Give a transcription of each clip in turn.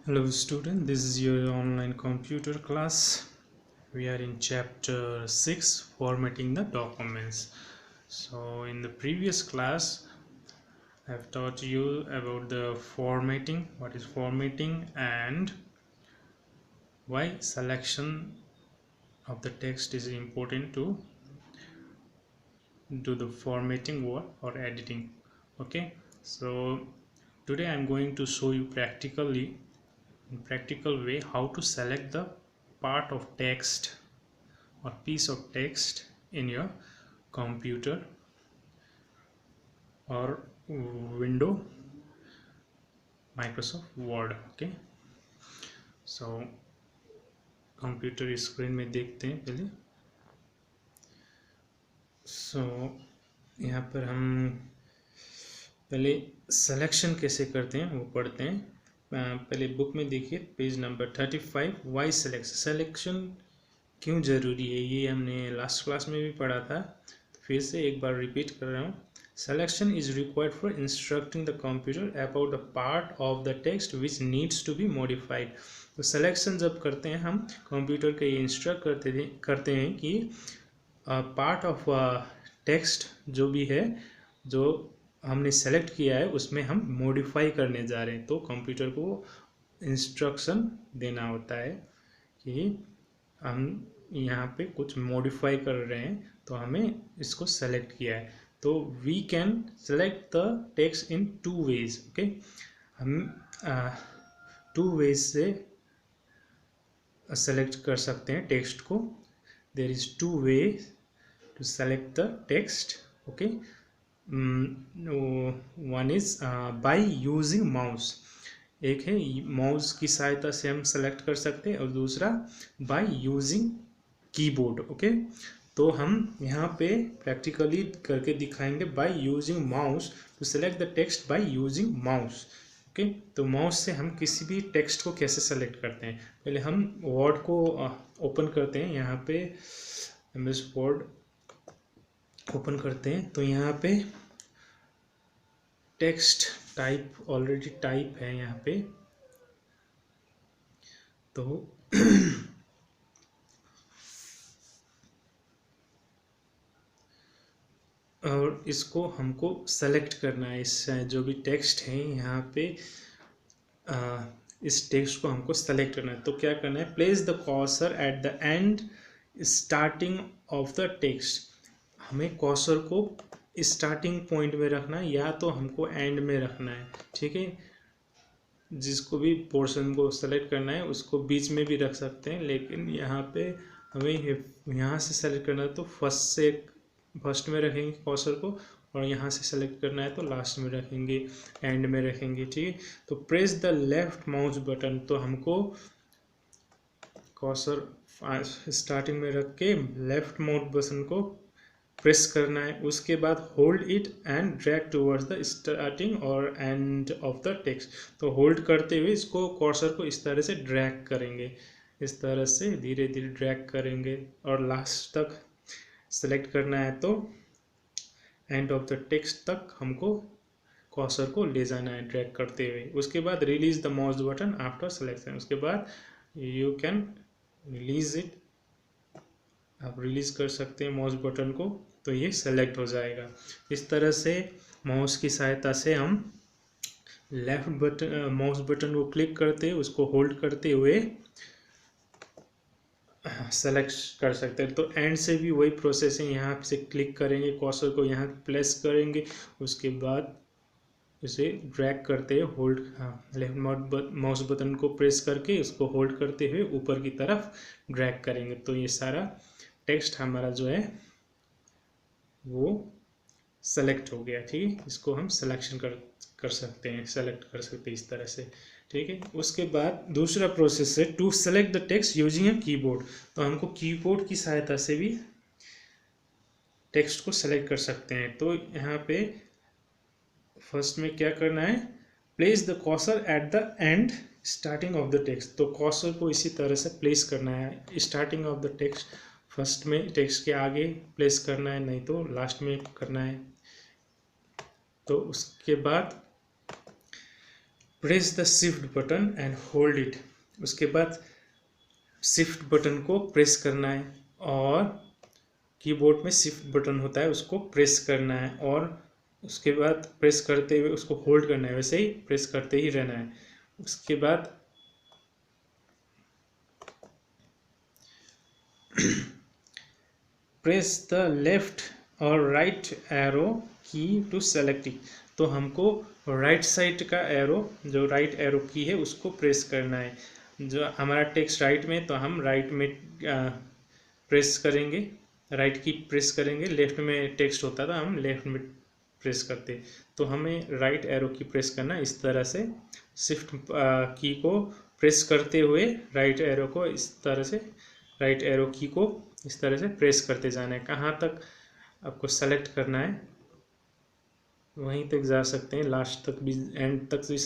Hello student, this is your online computer class. We are in chapter 6, formatting the documents. So in the previous class I have taught you about the formatting, what is formatting, and why selection of the text is important to do the formatting or editing. Okay, so today I'm going to show you in practical way how to select the part of text or piece of text in your computer or window Microsoft Word. Okay, so computer screen में देखते हैं पहले. सो यहाँ पर हम पहले selection कैसे करते हैं वो पढ़ते हैं. पहले बुक में देखिए पेज नंबर 35. वाई सिलेक्शन क्यों ज़रूरी है, ये हमने लास्ट क्लास में भी पढ़ा था, तो फिर से एक बार रिपीट कर रहा हूँ. Selection is required for instructing the computer about the part of the text which needs to be modified. तो सिलेक्शन जब करते हैं हम कंप्यूटर के ये इंस्ट्रक्ट करते हैं कि पार्ट ऑफ टेक्स्ट जो भी है जो हमने सेलेक्ट किया है उसमें हम मॉडिफाई करने जा रहे हैं, तो कंप्यूटर को इंस्ट्रक्शन देना होता है कि हम यहाँ पे कुछ मॉडिफाई कर रहे हैं तो हमें इसको सेलेक्ट किया है. तो we can select the text in two ways. Okay, हम टू वेज से सेलेक्ट कर सकते हैं टेक्स्ट को. There is two way to select the text. Okay, one is by using mouse. एक है माउस की सहायता से हम सेलेक्ट कर सकते हैं और दूसरा बाय यूजिंग कीबोर्ड. ओके, तो हम यहाँ पे प्रैक्टिकली करके दिखाएंगे by using mouse to select the text by using mouse. Okay, तो माउस से हम किसी भी टेक्स्ट को कैसे सेलेक्ट करते हैं. पहले हम वर्ड को ओपन करते हैं. यहाँ पे MS वर्ड ओपन करते हैं तो यहाँ पे टेक्स्ट टाइप ऑलरेडी टाइप है यहाँ पे. तो और इसको हमको सेलेक्ट करना है. इस जो भी टेक्स्ट है यहाँ पे इस टेक्स्ट को हमको सेलेक्ट करना है. तो क्या करना है, place the cursor at the end starting of the text. हमें कर्सर को स्टार्टिंग पॉइंट में रखना है या तो हमको एंड में रखना है. ठीक है, जिसको भी पोर्शन को सेलेक्ट करना है उसको बीच में भी रख सकते हैं, लेकिन यहाँ पे हमें यहाँ से सेलेक्ट करना है तो फर्स्ट में रखेंगे कर्सर को, और यहाँ से सेलेक्ट करना है तो लास्ट में रखेंगे, एंड में रखेंगे. ठीक है, तो press the left mouse button. तो हमको कर्सर स्टार्टिंग में रख के लेफ्ट माउस बटन को प्रेस करना है. उसके बाद hold it and drag towards the starting और एंड ऑफ द टेक्स्ट. तो होल्ड करते हुए इसको कर्सर को इस तरह से ड्रैग करेंगे, इस तरह से धीरे धीरे ड्रैग करेंगे और लास्ट तक सेलेक्ट करना है. तो एंड ऑफ द टेक्स्ट तक हमको कर्सर को ले जाना है ड्रैग करते हुए. उसके बाद release the mouse button after selection. उसके बाद यू कैन रिलीज इट, आप रिलीज कर सकते हैं माउस बटन को, तो ये सेलेक्ट हो जाएगा. इस तरह से माउस की सहायता से हम लेफ्ट बटन माउस बटन को क्लिक करते हुए उसको होल्ड करते हुए सेलेक्ट कर सकते हैं. तो एंड से भी वही प्रोसेस है. यहाँ से क्लिक करेंगे, कर्सर को यहाँ प्लेस करेंगे, उसके बाद इसे ड्रैग करते हुए होल्ड लेफ्ट माउस बटन को प्रेस करके इसको होल्ड करते हुए ऊपर की तरफ ड्रैग करेंगे. तो ये सारा टेक्स्ट हमारा जो है वो सेलेक्ट हो गया. ठीक है, इसको हम सिलेक्शन कर सकते हैं, सेलेक्ट कर सकते हैं इस तरह से. ठीक है, उसके बाद दूसरा प्रोसेस है to select the text using a keyboard. तो हमको कीबोर्ड की सहायता से भी टेक्स्ट को सेलेक्ट कर सकते हैं. तो यहाँ पे फर्स्ट में क्या करना है, place the cursor at the end starting of the text. तो कर्सर को इसी तरह से प्लेस करना है starting of the text. First में टेक्स्ट के आगे प्लेस करना है, नहीं तो लास्ट में करना है. तो उसके बाद press the shift button and hold it. उसके बाद शिफ्ट बटन को प्रेस करना है और कीबोर्ड में शिफ्ट बटन होता है उसको प्रेस करना है और उसके बाद प्रेस करते हुए उसको होल्ड करना है, वैसे ही प्रेस करते ही रहना है। उसके बाद प्रेस द लेफ्ट और राइट एरो की टू सेलेक्ट इट। तो हमको राइट साइड का एरो, जो राइट एरो की है उसको प्रेस करना है। जो हमारा टेक्स्ट राइट में तो हम राइट में प्रेस करेंगे, राइट की प्रेस करेंगे। लेफ्ट में टेक्स्ट होता था हम लेफ्ट में प्रेस करते, तो हमें राइट एरो की प्रेस करना। इस तरह से शिफ्ट की को प्रेस करते हुए राइट एरो को इस तरह से, राइट एरो की को इस तरह से प्रेस करते जाना है। कहाँ तक आपको सेलेक्ट करना है वहीं तक जा सकते हैं, लास्ट तक भी, एंड तक भी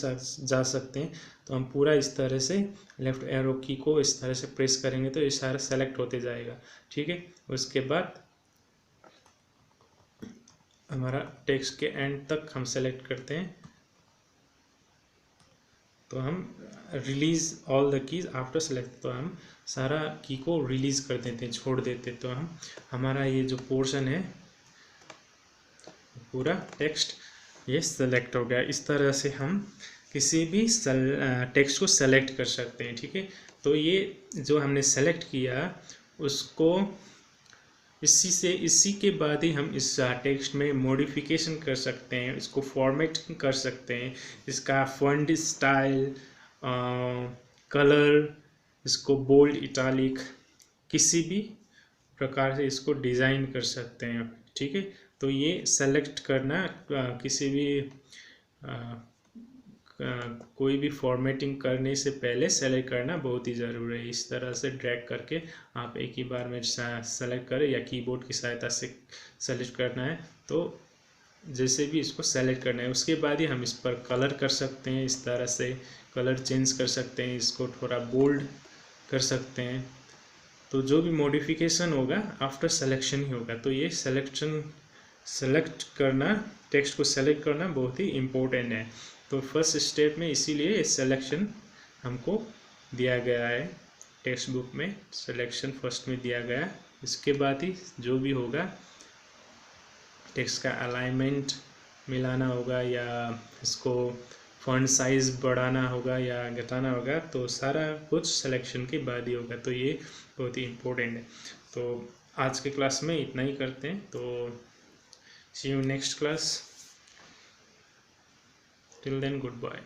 जा सकते हैं। तो हम पूरा इस तरह से लेफ्ट एरो की को इस तरह से प्रेस करेंगे तो ये सारा सेलेक्ट होते जाएगा। ठीक है, उसके बाद हमारा टेक्स्ट के एंड तक हम सेलेक्ट करते हैं तो हम release all the keys after select, तो हम सारा की को रिलीज कर देते हैं, छोड़ देते हैं। तो हम हमारा ये जो पोर्शन है पूरा टेक्स्ट ये सेलेक्ट हो गया। इस तरह से हम किसी भी टेक्स्ट को सेलेक्ट कर सकते हैं। ठीक है, तो ये जो हमने सेलेक्ट किया उसको इसी के बाद ही हम इस टेक्स्ट में मॉडिफिकेशन कर सकते हैं, इसको फॉर्मेट कर सकते हैं, इसका फॉन्ट स्टाइल, कलर, इसको बोल्ड, इटालिक, किसी भी प्रकार से इसको डिज़ाइन कर सकते हैं। ठीक है, तो ये सेलेक्ट करना किसी भी कोई भी फॉर्मेटिंग करने से पहले सेलेक्ट करना बहुत ही ज़रूरी है। इस तरह से ड्रैग करके आप एक ही बार में सेलेक्ट करें या कीबोर्ड की सहायता से सेलेक्ट करना है, तो जैसे भी इसको सेलेक्ट करना है उसके बाद ही हम इस पर कलर कर सकते हैं। इस तरह से कलर चेंज कर सकते हैं, इसको थोड़ा बोल्ड कर सकते हैं। तो जो भी मॉडिफिकेशन होगा आफ्टर सिलेक्शन ही होगा। तो ये सेलेक्ट करना, टेक्स्ट को सेलेक्ट करना बहुत ही इम्पोर्टेंट है। तो फर्स्ट स्टेप में इसीलिए सिलेक्शन हमको दिया गया है, टेक्स्ट बुक में सिलेक्शन फर्स्ट में दिया गया। इसके बाद ही जो भी होगा टेक्स्ट का अलाइनमेंट मिलाना होगा या इसको फॉन्ट साइज़ बढ़ाना होगा या घटाना होगा, तो सारा कुछ सिलेक्शन के बाद ही होगा। तो ये बहुत ही इम्पोर्टेंट है। तो आज के क्लास में इतना ही करते हैं, तो see you next class, till then good bye.